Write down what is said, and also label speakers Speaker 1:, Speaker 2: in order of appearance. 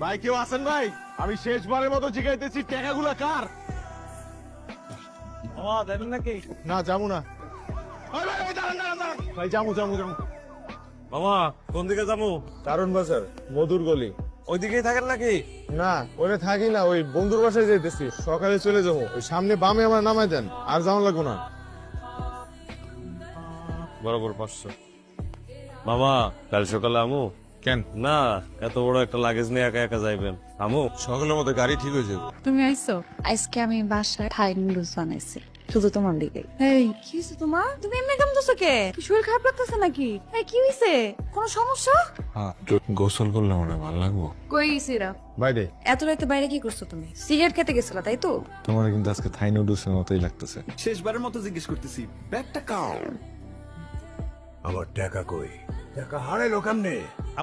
Speaker 1: ভাই কেউ আছেন ভাই? আমি শেষবারের মতো জিগাইতেছি, টাকাগুলা কার? দেবেন নাকি? না, যাবো না। ভাই যাবো।
Speaker 2: মামা কোন দিকে যাবো?
Speaker 1: কারণ বাজার, মধুর গলি।
Speaker 2: ওইদিকেই থাকেন নাকি?
Speaker 1: না, ওরে থাকি না, ওই বন্ধুর বাসায় যাইতেছি। সকালে চলে যাবো। ওই সামনে বামে আমার নামাই দেন, আর যাওয়া লাগবো না।
Speaker 2: বরাবর 500। মামা কাল সকালে আমু?
Speaker 1: কেন?
Speaker 2: না, এত বড় একটা লাগেজ নিয়ে একা একা যাইবেন? আমু
Speaker 1: সকালের মতো গাড়ি ঠিক হয়ে যাবে।
Speaker 3: তুমি আইছো?
Speaker 4: আজকে আমি বাসায় থাই নুডলস বানাইছি শুধু তোমার দিকে।
Speaker 3: এই কি হইছে তোমার? তুমি এমনি কামতেছো কে? কি শরীর খারাপ লাগতেছে নাকি? এই কি হইছে? কোনো সমস্যা?
Speaker 1: হ্যাঁ, গোসল করলে মনে ভালো লাগবো।
Speaker 3: কই গেছিরা?
Speaker 1: বাইরে।
Speaker 3: এত রাতে বাইরে কি করছো তুমি? সিগারেট খেতে গেছিলা তাই তো?
Speaker 1: তোমার কিন্তু আজকে থাই নুডলসের মতোই লাগতেছে।
Speaker 5: শেষবারের মতো জিজ্ঞেস করতেছি, ব্যাগটা কাও? আমার টাকা কই? টাকা হারাইলো কেমনে?